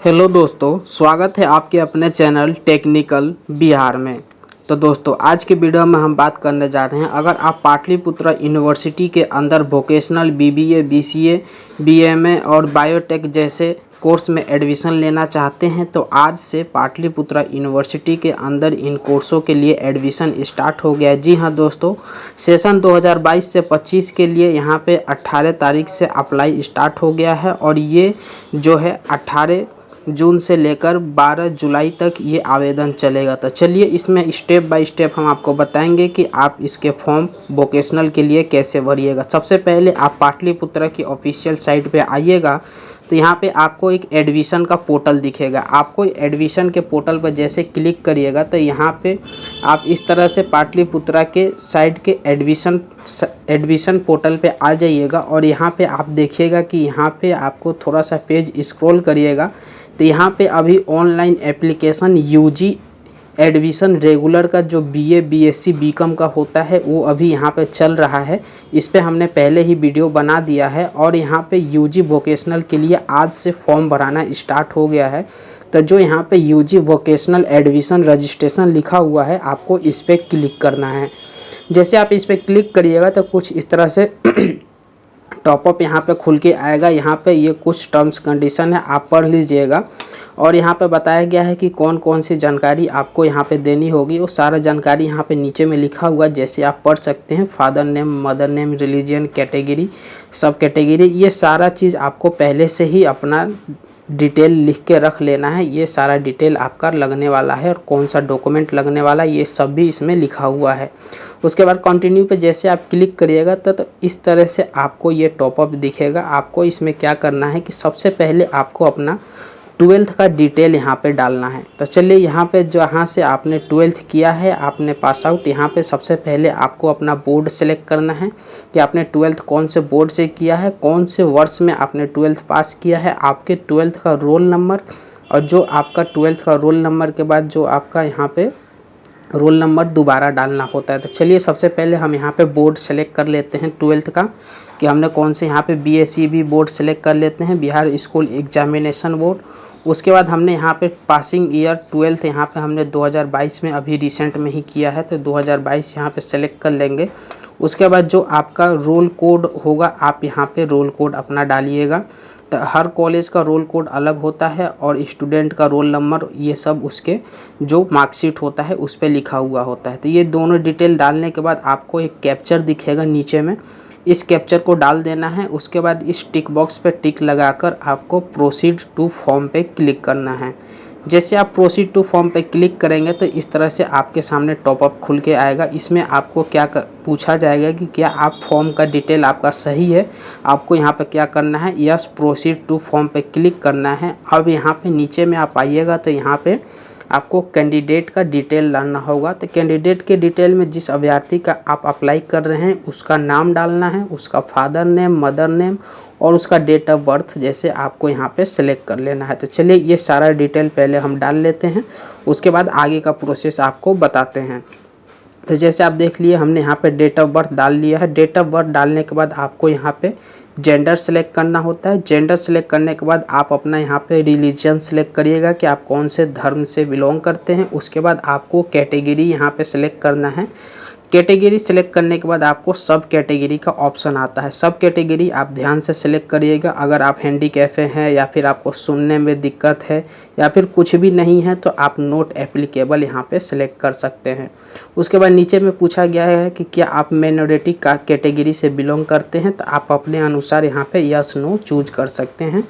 Hello दोस्तों, स्वागत है आपके अपने चैनल टेक्निकल बिहार में। तो दोस्तों, आज के वीडियो में हम बात करने जा रहे हैं, अगर आप पाटलिपुत्र यूनिवर्सिटी के अंदर वोकेशनल बीबीए, बीसीए, बीएमए और बायोटेक जैसे कोर्स में एडमिशन लेना चाहते हैं तो आज से पाटलिपुत्र यूनिवर्सिटी के अंदर इन कोर्सों के लिए एडमिशन स्टार्ट हो गया है। जी हाँ दोस्तों, सेशन 2022 से 25 के लिए यहाँ पे 18 तारीख से अप्लाई स्टार्ट हो गया है और ये जो है 18 जून से लेकर 12 जुलाई तक ये आवेदन चलेगा। तो चलिए इसमें स्टेप बाय स्टेप हम आपको बताएंगे कि आप इसके फॉर्म वोकेशनल के लिए कैसे भरिएगा। सबसे पहले आप पाटलिपुत्र की ऑफिशियल साइट पे आइएगा तो यहाँ पे आपको एक एडमिशन का पोर्टल दिखेगा। आपको एडमिशन के पोर्टल पर जैसे क्लिक करिएगा तो यहाँ पे आप इस तरह से पाटलिपुत्र के साइट के एडमिशन पोर्टल पे आ जाइएगा और यहाँ पे आप देखिएगा कि यहाँ पे आपको थोड़ा सा पेज स्क्रॉल करिएगा तो यहाँ पे अभी online application UG admission regular का जो बीए, बीएससी, बीकॉम का होता है वो अभी यहाँ पे चल रहा है। इस पे हमने पहले ही वीडियो बना दिया है और यहाँ पे यूजी वोकेशनल के लिए आज से फॉर्म भराना स्टार्ट हो गया है। तो जो यहाँ पे यूजी वोकेशनल एडमिशन रजिस्ट्रेशन लिखा हुआ है आपको इस पर क्लिक करना है। जैसे आप इस पर क्लिक करिएगा तो कुछ इस तरह से टॉपअप यहाँ पे खुल के आएगा। यहाँ पे ये कुछ टर्म्स कंडीशन है, आप पढ़ लीजिएगा और यहाँ पे बताया गया है कि कौन कौन सी जानकारी आपको यहाँ पे देनी होगी। वो सारा जानकारी यहाँ पे नीचे में लिखा हुआ है, जैसे आप पढ़ सकते हैं। Father name, mother name, religion, category, सब कैटेगरी, ये सारा चीज़ आपको पहले से ही अपना डिटेल लिख के रख लेना है। ये सारा डिटेल आपका लगने वाला है और कौन सा डॉक्यूमेंट लगने वाला है ये सब भी इसमें लिखा हुआ है। उसके बाद कंटिन्यू पे जैसे आप क्लिक करिएगा तो इस तरह से आपको ये टॉपअप दिखेगा। आपको इसमें क्या करना है कि सबसे पहले आपको अपना 12th का डिटेल यहाँ पे डालना है। तो चलिए यहाँ पे जहाँ से आपने 12th किया है, आपने पास आउट, यहाँ पे सबसे पहले आपको अपना बोर्ड सेलेक्ट करना है कि आपने 12th कौन से बोर्ड से किया है, कौन से वर्ष में आपने 12th पास किया है, आपके 12th का रोल नंबर और जो आपका 12th का रोल नंबर के बाद जो आपका यहाँ पे रोल नंबर दोबारा डालना होता है। तो चलिए सबसे पहले हम यहाँ पे बोर्ड सेलेक्ट कर लेते हैं 12th का कि हमने कौन से, यहाँ पे बीएसईबी बोर्ड सेलेक्ट कर लेते हैं, बिहार स्कूल एग्जामिनेशन बोर्ड। उसके बाद हमने यहाँ पे पासिंग ईयर 12th यहाँ पे हमने 2022 में अभी रिसेंट में ही किया है तो 2022 यहाँ पे सेलेक्ट कर लेंगे। उसके बाद जो आपका रोल कोड होगा आप यहाँ पे रोल कोड अपना डालिएगा। तो हर कॉलेज का रोल कोड अलग होता है और स्टूडेंट का रोल नंबर ये सब उसके जो मार्कशीट होता है उस पर लिखा हुआ होता है। तो ये दोनों डिटेल डालने के बाद आपको एक कैप्चर दिखेगा नीचे में, इस कैप्चर को डाल देना है। उसके बाद इस टिक बॉक्स पे टिक लगाकर आपको प्रोसीड टू फॉर्म पे क्लिक करना है। जैसे आप प्रोसीड टू फॉर्म पे क्लिक करेंगे तो इस तरह से आपके सामने टॉपअप खुल के आएगा। इसमें आपको पूछा जाएगा कि क्या आप फॉर्म का डिटेल आपका सही है। आपको यहाँ पे क्या करना है, यस प्रोसीड टू फॉर्म पे क्लिक करना है। अब यहाँ पे नीचे में आप आइएगा तो यहाँ पे आपको कैंडिडेट का डिटेल डालना होगा। तो कैंडिडेट के डिटेल में जिस अभ्यर्थी का आप अप्लाई कर रहे हैं उसका नाम डालना है, उसका फादर नेम, मदर नेम और उसका डेट ऑफ बर्थ जैसे आपको यहाँ पे सेलेक्ट कर लेना है। तो चलिए ये सारा डिटेल पहले हम डाल लेते हैं, उसके बाद आगे का प्रोसेस आपको बताते हैं। तो जैसे आप देख लिए हमने यहाँ पे डेट ऑफ बर्थ डाल लिया है। डेट ऑफ बर्थ डालने के बाद आपको यहाँ पे जेंडर सेलेक्ट करना होता है। जेंडर सेलेक्ट करने के बाद आप अपना यहाँ पे रिलीजन सेलेक्ट करिएगा कि आप कौन से धर्म से बिलोंग करते हैं। उसके बाद आपको कैटेगरी यहाँ पे सेलेक्ट करना है। कैटेगरी सेलेक्ट करने के बाद आपको सब कैटेगरी का ऑप्शन आता है। सब कैटेगरी आप ध्यान से सेलेक्ट करिएगा। अगर आप हैंडीकैप हैं या फिर आपको सुनने में दिक्कत है या फिर कुछ भी नहीं है तो आप नोट एप्लीकेबल यहाँ पे सेलेक्ट कर सकते हैं। उसके बाद नीचे में पूछा गया है कि क्या आप माइनॉरिटी का कैटेगरी से बिलोंग करते हैं, तो आप अपने अनुसार यहाँ पे यस नो चूज कर सकते हैं।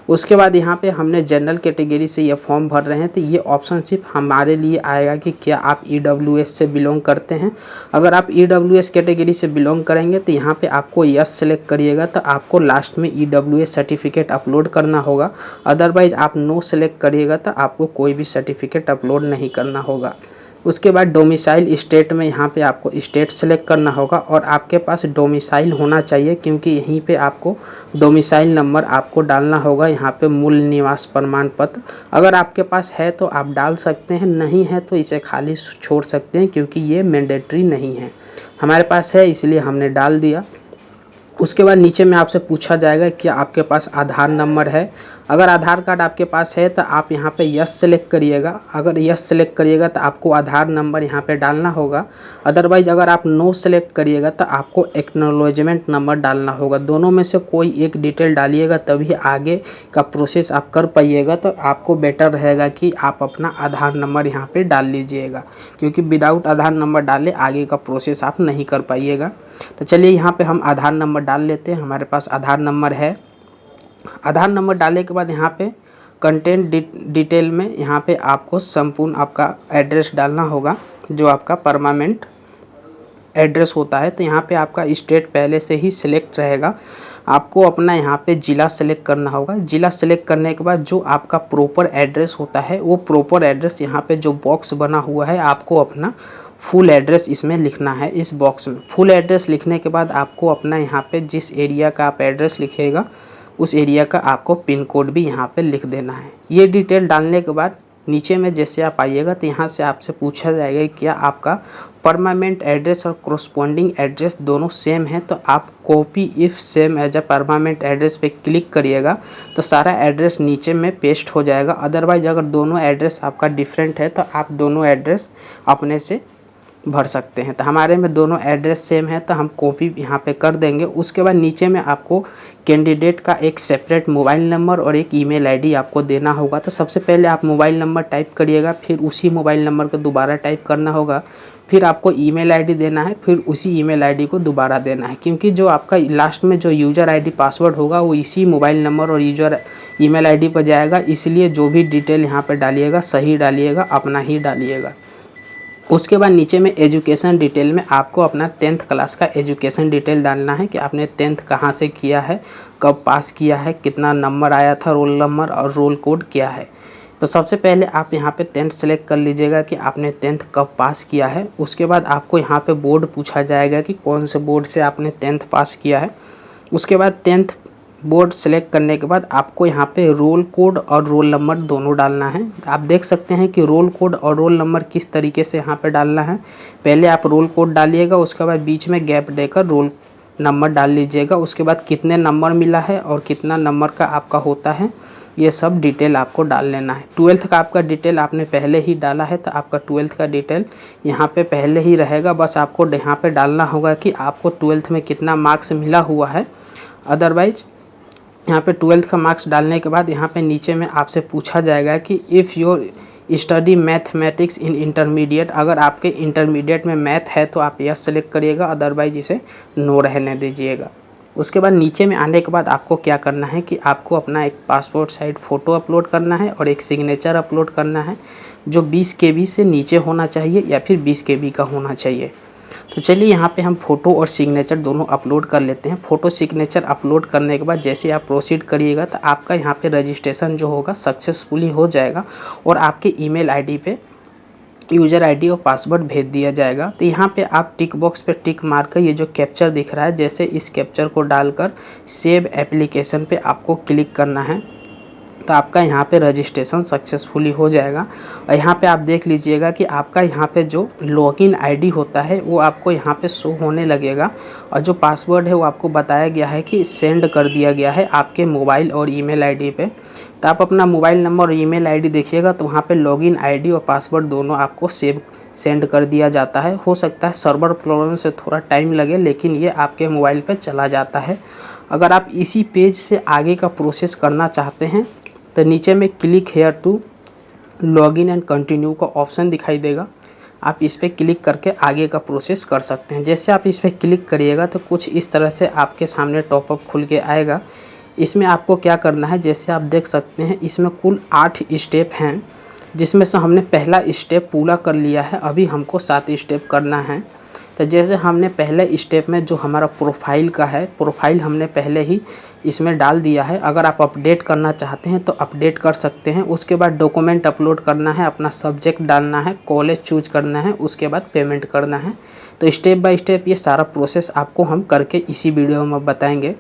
उसके बाद यहाँ पे हमने जनरल कैटेगरी से ये फॉर्म भर रहे हैं तो ये ऑप्शन सिर्फ हमारे लिए आएगा कि क्या आप ईडब्ल्यूएस से बिलोंग करते हैं। अगर आप ईडब्ल्यूएस कैटेगरी से बिलोंग करेंगे तो यहाँ पे आपको यस सेलेक्ट करिएगा तो आपको लास्ट में ईडब्ल्यूएस सर्टिफिकेट अपलोड करना होगा। अदरवाइज आप नो सेलेक्ट करिएगा तो आपको कोई भी सर्टिफिकेट अपलोड नहीं करना होगा। उसके बाद डोमिसाइल स्टेट में यहाँ पे आपको स्टेट सेलेक्ट करना होगा और आपके पास डोमिसाइल होना चाहिए क्योंकि यहीं पे आपको डोमिसाइल नंबर आपको डालना होगा। यहाँ पे मूल निवास प्रमाण पत्र अगर आपके पास है तो आप डाल सकते हैं, नहीं है तो इसे खाली छोड़ सकते हैं क्योंकि ये मैंडेटरी नहीं है। हमारे पास है इसलिए हमने डाल दिया। उसके बाद नीचे में आपसे पूछा जाएगा कि आपके पास आधार नंबर है। अगर आधार कार्ड आपके पास है तो आप यहाँ पे यस सेलेक्ट करिएगा। अगर यस सेलेक्ट करिएगा तो आपको आधार नंबर यहाँ पे डालना होगा। अदरवाइज अगर आप नो सेलेक्ट करिएगा तो आपको एक्नॉलेजमेंट नंबर डालना होगा। दोनों में से कोई एक डिटेल डालिएगा तभी आगे का प्रोसेस आप कर पाइएगा। तो आपको बेटर रहेगा कि आप अपना आधार नंबर यहाँ पर डाल लीजिएगा, क्योंकि विदाउट आधार नंबर डाले आगे का प्रोसेस आप नहीं कर पाइएगा। तो चलिए यहाँ पे हम आधार नंबर डाल लेते हैं। हमारे पास आधार नंबर है। आधार नंबर डालने के बाद यहाँ पे कंटेंट डिटेल में यहाँ पे आपको संपूर्ण आपका एड्रेस डालना होगा, जो आपका परमानेंट एड्रेस होता है। तो यहाँ पे आपका स्टेट पहले से ही सिलेक्ट रहेगा। आपको अपना यहाँ पे ज़िला सेलेक्ट करना होगा। ज़िला सेलेक्ट करने के बाद जो आपका प्रॉपर एड्रेस होता है, वो प्रॉपर एड्रेस यहाँ पे जो बॉक्स बना हुआ है, आपको अपना फुल एड्रेस इसमें लिखना है। इस बॉक्स में फुल एड्रेस लिखने के बाद आपको अपना यहाँ पे जिस एरिया का आप एड्रेस लिखिएगा, उस एरिया का आपको पिन कोड भी यहाँ पे लिख देना है। ये डिटेल डालने के बाद नीचे में जैसे आप आइएगा तो यहाँ से आपसे पूछा जाएगा कि क्या आपका परमानेंट एड्रेस और कोरस्पॉन्डिंग एड्रेस दोनों सेम है। तो आप copy if same as a permanent address पे क्लिक करिएगा तो सारा एड्रेस नीचे में पेस्ट हो जाएगा। अदरवाइज अगर दोनों एड्रेस आपका डिफरेंट है तो आप दोनों एड्रेस अपने से भर सकते हैं। तो हमारे में दोनों एड्रेस सेम है तो हम कॉपी यहाँ पे कर देंगे। उसके बाद नीचे में आपको कैंडिडेट का एक सेपरेट मोबाइल नंबर और एक ईमेल आईडी आपको देना होगा। तो सबसे पहले आप मोबाइल नंबर टाइप करिएगा, फिर उसी मोबाइल नंबर को दोबारा टाइप करना होगा, फिर आपको ईमेल आईडी देना है, फिर उसी ईमेल आईडी को दोबारा देना है। क्योंकि जो आपका लास्ट में जो यूज़र आईडी पासवर्ड होगा वो इसी मोबाइल नंबर और यूज़र ईमेल आईडी पर जाएगा। इसलिए जो भी डिटेल यहाँ पर डालिएगा सही डालिएगा, अपना ही डालिएगा। उसके बाद नीचे में एजुकेशन डिटेल में आपको अपना 10th क्लास का एजुकेशन डिटेल डालना है कि आपने 10th कहाँ से किया है, कब पास किया है, कितना नंबर आया था, रोल नंबर और रोल कोड क्या है। तो सबसे पहले आप यहाँ पे 10th सेलेक्ट कर लीजिएगा कि आपने 10th कब पास किया है। उसके बाद आपको यहाँ पे बोर्ड पूछा जाएगा कि कौन से बोर्ड से आपने 10th पास किया है। उसके बाद 10th बोर्ड सेलेक्ट करने के बाद आपको यहाँ पे रोल कोड और रोल नंबर दोनों डालना है। आप देख सकते हैं कि रोल कोड और रोल नंबर किस तरीके से यहाँ पे डालना है। पहले आप रोल कोड डालिएगा, उसके बाद बीच में गैप देकर रोल नंबर डाल लीजिएगा। उसके बाद कितने नंबर मिला है और कितना नंबर का आपका होता है, ये सब डिटेल आपको डाल लेना है। 12th का आपका डिटेल आपने पहले ही डाला है तो आपका 12th का डिटेल यहाँ पे पहले ही रहेगा। बस आपको यहाँ पे डालना होगा कि आपको 12th में कितना मार्क्स मिला हुआ है। अदरवाइज यहाँ पे 12th का मार्क्स डालने के बाद यहाँ पे नीचे में आपसे पूछा जाएगा कि if your study mathematics in intermediate, अगर आपके इंटरमीडिएट में मैथ है तो आप यस सेलेक्ट करिएगा, अदरवाइज इसे नो रहने दीजिएगा। उसके बाद नीचे में आने के बाद आपको क्या करना है कि आपको अपना एक पासपोर्ट साइज फ़ोटो अपलोड करना है और एक सिग्नेचर अपलोड करना है, जो 20 KB से नीचे होना चाहिए या फिर 20 KB का होना चाहिए। तो चलिए यहाँ पे हम फ़ोटो और सिग्नेचर दोनों अपलोड कर लेते हैं। फ़ोटो सिग्नेचर अपलोड करने के बाद जैसे आप प्रोसीड करिएगा तो आपका यहाँ पे रजिस्ट्रेशन जो होगा सक्सेसफुली हो जाएगा और आपके ईमेल आईडी पे यूज़र आईडी और पासवर्ड भेज दिया जाएगा। तो यहाँ पे आप टिक बॉक्स पे टिक मार कर ये जो कैप्चर दिख रहा है, जैसे इस कैप्चर को डालकर सेव एप्लीकेशन पे आपको क्लिक करना है तो आपका यहाँ पे रजिस्ट्रेशन सक्सेसफुली हो जाएगा। और यहाँ पे आप देख लीजिएगा कि आपका यहाँ पे जो लॉगिन आईडी होता है वो आपको यहाँ पे शो होने लगेगा और जो पासवर्ड है वो आपको बताया गया है कि सेंड कर दिया गया है आपके मोबाइल और ईमेल आईडी पे। तो आप अपना मोबाइल नंबर और ईमेल आईडी देखिएगा तो वहाँ पे लॉगिन आईडी और पासवर्ड दोनों आपको सेंड कर दिया जाता है। हो सकता है सर्वर प्रॉब्लम से थोड़ा टाइम लगे, लेकिन ये आपके मोबाइल पे चला जाता है। अगर आप इसी पेज से आगे का प्रोसेस करना चाहते हैं तो नीचे में click here to login and continue का ऑप्शन दिखाई देगा, आप इस पर क्लिक करके आगे का प्रोसेस कर सकते हैं। जैसे आप इस पर क्लिक करिएगा तो कुछ इस तरह से आपके सामने टॉपअप खुल के आएगा। इसमें आपको क्या करना है, जैसे आप देख सकते हैं इसमें कुल 8 स्टेप हैं, जिसमें से हमने पहला स्टेप पूरा कर लिया है। अभी हमको 7 स्टेप करना है। तो जैसे हमने पहले स्टेप में जो हमारा प्रोफाइल का है, प्रोफाइल हमने पहले ही इसमें डाल दिया है। अगर आप अपडेट करना चाहते हैं तो अपडेट कर सकते हैं। उसके बाद डॉक्यूमेंट अपलोड करना है, अपना सब्जेक्ट डालना है, कॉलेज चूज करना है, उसके बाद पेमेंट करना है। तो स्टेप बाय स्टेप ये सारा प्रोसेस आपको हम करके इसी वीडियो में बताएंगे।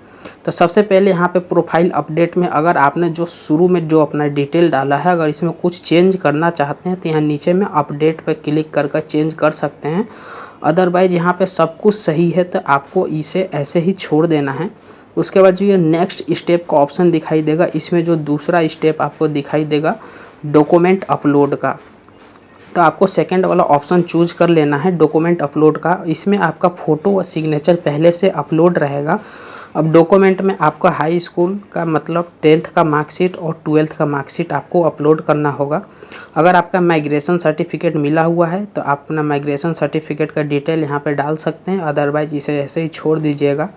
तो सबसे पहले यहाँ पे प्रोफाइल अपडेट में अगर आपने जो शुरू में जो अपना डिटेल डाला है, अगर इसमें कुछ चेंज करना चाहते हैं तो यहाँ नीचे में अपडेट पर क्लिक करके चेंज कर सकते हैं। अदरवाइज़ यहाँ पे सब कुछ सही है तो आपको इसे ऐसे ही छोड़ देना है। उसके बाद जो ये नेक्स्ट स्टेप का ऑप्शन दिखाई देगा, इसमें जो दूसरा स्टेप आपको दिखाई देगा डॉक्यूमेंट अपलोड का, तो आपको सेकंड वाला ऑप्शन चूज कर लेना है डॉक्यूमेंट अपलोड का। इसमें आपका फ़ोटो और सिग्नेचर पहले से अपलोड रहेगा। अब डॉक्यूमेंट में आपका हाई स्कूल का मतलब 10th का मार्कशीट और 12th का मार्कशीट आपको अपलोड करना होगा। अगर आपका माइग्रेशन सर्टिफिकेट मिला हुआ है तो आप अपना माइग्रेशन सर्टिफिकेट का डिटेल यहाँ पे डाल सकते हैं, अदरवाइज इसे ऐसे ही छोड़ दीजिएगा।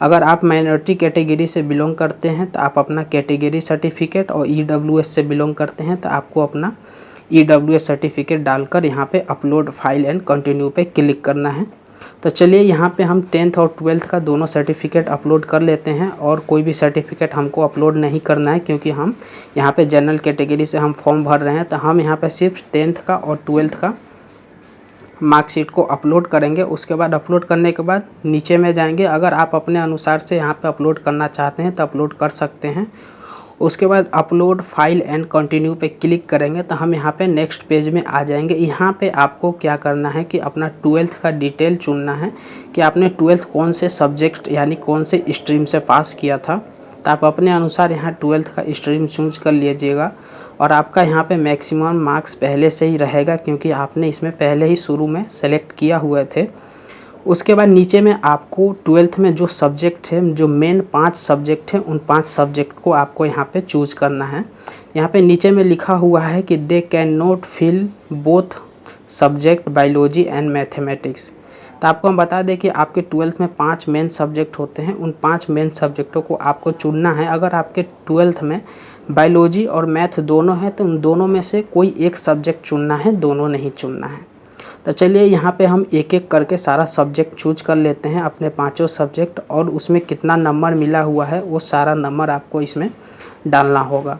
अगर आप माइनॉरिटी कैटेगरी से बिलोंग करते हैं तो आप अपना कैटेगरी सर्टिफिकेट, और EWS से बिलोंग करते हैं तो आपको अपना EWS सर्टिफिकेट डालकर यहाँ पे अपलोड फाइल एंड कंटिन्यू पे क्लिक करना है। तो चलिए यहाँ पे हम 10th और 12th का दोनों सर्टिफिकेट अपलोड कर लेते हैं, और कोई भी सर्टिफिकेट हमको अपलोड नहीं करना है क्योंकि हम यहाँ पे जनरल कैटेगरी से हम फॉर्म भर रहे हैं। तो हम यहाँ पे सिर्फ 10th का और 12th का मार्कशीट को अपलोड करेंगे। उसके बाद अपलोड करने के बाद नीचे में जाएंगे, अगर आप अपने अनुसार से यहाँ पे अपलोड करना चाहते हैं तो अपलोड कर सकते हैं। उसके बाद अपलोड फाइल एंड कंटिन्यू पे क्लिक करेंगे तो हम यहाँ पे नेक्स्ट पेज में आ जाएंगे। यहाँ पे आपको क्या करना है कि अपना 12th का डिटेल चुनना है कि आपने 12th कौन से सब्जेक्ट यानी कौन से स्ट्रीम से पास किया था। तो आप अपने अनुसार यहाँ 12th का स्ट्रीम चूज कर लीजिएगा, और आपका यहाँ पे मैक्सिमम मार्क्स पहले से ही रहेगा क्योंकि आपने इसमें पहले ही शुरू में सेलेक्ट किया हुए थे। उसके बाद नीचे में आपको 12th में जो सब्जेक्ट है, जो मेन 5 सब्जेक्ट हैं, उन 5 सब्जेक्ट को आपको यहाँ पे चूज करना है। यहाँ पे नीचे में लिखा हुआ है कि they can not fill both subject biology and mathematics. तो आपको हम बता दें कि आपके 12th में 5 मेन सब्जेक्ट होते हैं, उन 5 मेन सब्जेक्टों को आपको चुनना है। अगर आपके 12th में बायोलॉजी और मैथ दोनों हैं तो उन दोनों में से कोई एक सब्जेक्ट चुनना है, दोनों नहीं चुनना है। तो चलिए यहाँ पे हम एक एक करके सारा सब्जेक्ट चूज कर लेते हैं, अपने 5 सब्जेक्ट, और उसमें कितना नंबर मिला हुआ है वो सारा नंबर आपको इसमें डालना होगा।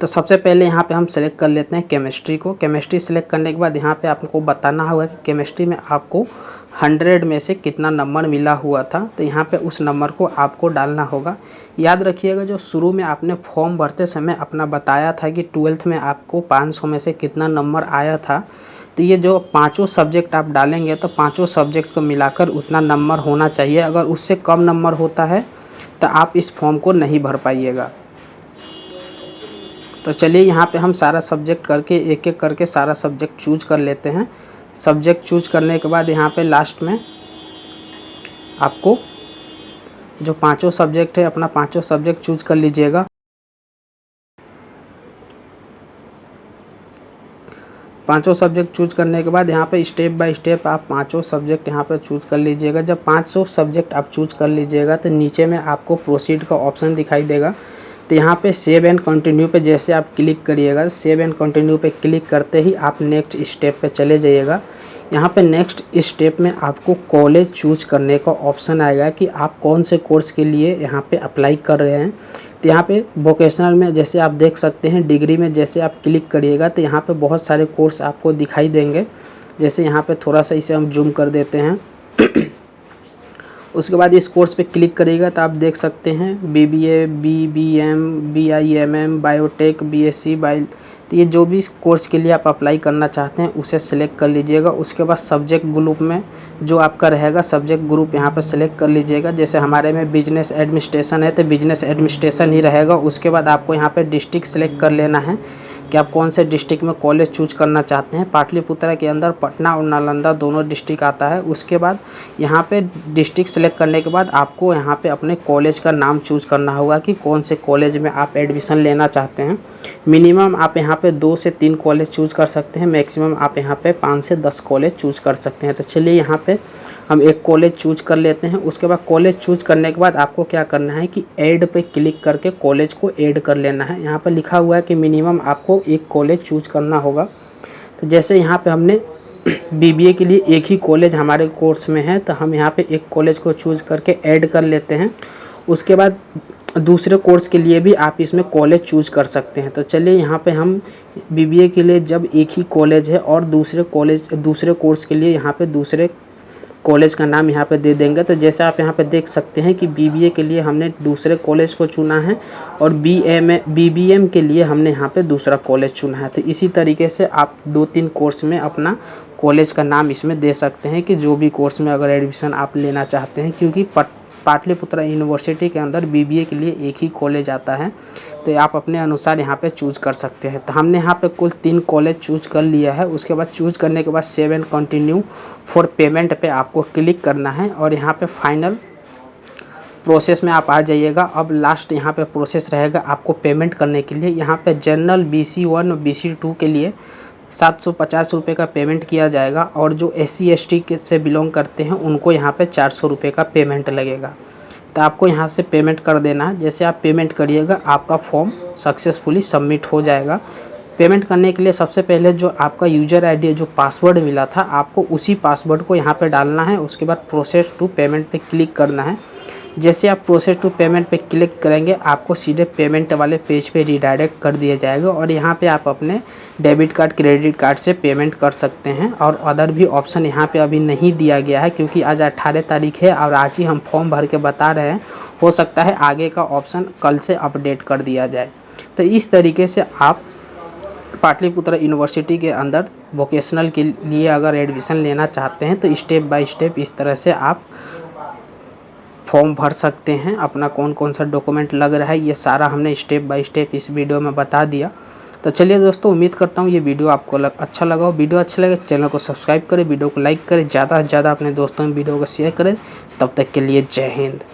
तो सबसे पहले यहाँ पे हम सेलेक्ट कर लेते हैं केमिस्ट्री को। केमिस्ट्री सेलेक्ट करने के बाद यहाँ पे आपको बताना होगा कि केमिस्ट्री में आपको 100 में से कितना नंबर मिला हुआ था, तो यहाँ पे उस नंबर को आपको डालना होगा। याद रखिएगा जो शुरू में आपने फॉर्म भरते समय अपना बताया था कि 12th में आपको 500 में से कितना नंबर आया था, तो ये जो 5 सब्जेक्ट आप डालेंगे तो 5 सब्जेक्ट को मिलाकर उतना नंबर होना चाहिए। अगर उससे कम नंबर होता है तो आप इस फॉर्म को नहीं भर पाइएगा। तो चलिए यहाँ पे हम सारा सब्जेक्ट करके एक एक करके सारा सब्जेक्ट चूज कर लेते हैं। सब्जेक्ट चूज करने के बाद यहाँ पे लास्ट में आपको जो 5 सब्जेक्ट है अपना 5 सब्जेक्ट चूज कर लीजिएगा। 5 सब्जेक्ट चूज करने के बाद यहाँ पे स्टेप बाय स्टेप आप 5 सब्जेक्ट यहाँ पे चूज कर लीजिएगा। जब 500 सब्जेक्ट आप चूज कर लीजिएगा तो नीचे में आपको प्रोसीड का ऑप्शन दिखाई देगा। तो यहाँ पे सेव एंड कंटिन्यू पे जैसे आप क्लिक करिएगा, सेव एंड कंटिन्यू पे क्लिक करते ही आप नेक्स्ट स्टेप पे चले जाइएगा। यहाँ पे नेक्स्ट स्टेप में आपको कॉलेज चूज करने का ऑप्शन आएगा कि आप कौन से कोर्स के लिए यहाँ पे अप्लाई कर रहे हैं। तो यहाँ पे वोकेशनल में जैसे आप देख सकते हैं, डिग्री में जैसे आप क्लिक करिएगा तो यहाँ पे बहुत सारे कोर्स आपको दिखाई देंगे। जैसे यहाँ पे थोड़ा सा इसे हम जूम कर देते हैं। उसके बाद इस कोर्स पे क्लिक करिएगा तो आप देख सकते हैं BBA, BBM, BIMM, biotech, BSc bio. तो ये जो भी कोर्स के लिए आप अप्लाई करना चाहते हैं उसे सेलेक्ट कर लीजिएगा। उसके बाद सब्जेक्ट ग्रुप में जो आपका रहेगा सब्जेक्ट ग्रुप यहाँ पर सेलेक्ट कर लीजिएगा। जैसे हमारे में बिजनेस एडमिनिस्ट्रेशन है तो बिजनेस एडमिनिस्ट्रेशन ही रहेगा। उसके बाद आपको यहाँ पे डिस्ट्रिक्ट सेलेक्ट कर लेना है कि आप कौन से डिस्ट्रिक्ट में कॉलेज चूज करना चाहते हैं। पाटलिपुत्रा के अंदर पटना और नालंदा दोनों डिस्ट्रिक्ट आता है। उसके बाद यहाँ पे डिस्ट्रिक्ट सेलेक्ट करने के बाद आपको यहाँ पे अपने कॉलेज का नाम चूज करना होगा कि कौन से कॉलेज में आप एडमिशन लेना चाहते हैं। मिनिमम आप यहाँ पे 2 से 3 कॉलेज चूज कर सकते हैं, मैक्सिमम आप यहाँ पे 5 से 10 कॉलेज चूज कर सकते हैं। तो चलिए यहाँ पे हम एक कॉलेज चूज कर लेते हैं। उसके बाद कॉलेज चूज करने के बाद आपको क्या करना है कि ऐड पे क्लिक करके कॉलेज को ऐड कर लेना है। यहाँ पर लिखा हुआ है कि मिनिमम आपको एक कॉलेज चूज करना होगा। तो जैसे यहाँ पे हमने BBA के लिए एक ही कॉलेज हमारे कोर्स में है तो हम यहाँ पे एक कॉलेज को चूज करके ऐड कर लेते हैं। उसके बाद दूसरे कोर्स के लिए भी आप इसमें कॉलेज चूज कर सकते हैं। तो चलिए यहाँ पे हम BBA के लिए जब एक ही कॉलेज है और दूसरे कोर्स के लिए यहाँ पे दूसरे कॉलेज का नाम यहाँ पे दे देंगे। तो जैसे आप यहाँ पे देख सकते हैं कि BBA के लिए हमने दूसरे कॉलेज को चुना है और BBM के लिए हमने यहाँ पे दूसरा कॉलेज चुना है। तो इसी तरीके से आप 2-3 कोर्स में अपना कॉलेज का नाम इसमें दे सकते हैं कि जो भी कोर्स में अगर एडमिशन आप लेना चाहते हैं, क्योंकि पाटलिपुत्रा यूनिवर्सिटी के अंदर बीबीए के लिए एक ही कॉलेज आता है, तो आप अपने अनुसार यहाँ पे चूज कर सकते हैं। तो हमने यहाँ पे कुल 3 कॉलेज चूज कर लिया है। उसके बाद चूज करने के बाद 7 कंटिन्यू फॉर पेमेंट पे आपको क्लिक करना है और यहाँ पे फाइनल प्रोसेस में आप आ जाइएगा। अब लास्ट यहाँ पे प्रोसेस रहेगा आपको पेमेंट करने के लिए। यहाँ पे जनरल BC1 और BC2 के लिए 750 रुपये का पेमेंट किया जाएगा और जो SC ST से बिलोंग करते हैं उनको यहाँ पे 400 रुपये का पेमेंट लगेगा। तो आपको यहाँ से पेमेंट कर देना है। जैसे आप पेमेंट करिएगा आपका फॉर्म सक्सेसफुली सबमिट हो जाएगा। पेमेंट करने के लिए सबसे पहले जो आपका यूज़र ID जो पासवर्ड मिला था, आपको उसी पासवर्ड को यहाँ पे डालना है। उसके बाद प्रोसेस टू पेमेंट पे क्लिक करना है। जैसे आप प्रोसेस टू पेमेंट पे क्लिक करेंगे आपको सीधे पेमेंट वाले पेज पे रिडायरेक्ट कर दिया जाएगा और यहाँ पे आप अपने डेबिट कार्ड क्रेडिट कार्ड से पेमेंट कर सकते हैं। और अदर भी ऑप्शन यहाँ पे अभी नहीं दिया गया है, क्योंकि आज 18 तारीख है और आज ही हम फॉर्म भर के बता रहे हैं। हो सकता है आगे का ऑप्शन कल से अपडेट कर दिया जाए। तो इस तरीके से आप पाटलिपुत्रा यूनिवर्सिटी के अंदर वोकेशनल के लिए अगर एडमिशन लेना चाहते हैं तो स्टेप बाय स्टेप इस तरह से आप फॉर्म भर सकते हैं। अपना कौन कौन सा डॉक्यूमेंट लग रहा है ये सारा हमने स्टेप बाय स्टेप इस वीडियो में बता दिया। तो चलिए दोस्तों, उम्मीद करता हूँ ये वीडियो आपको अच्छा लगा हो। वीडियो अच्छा लगे चैनल को सब्सक्राइब करें, वीडियो को लाइक करें, ज़्यादा से ज़्यादा अपने दोस्तों में वीडियो को शेयर करें। तब तक के लिए जय हिंद।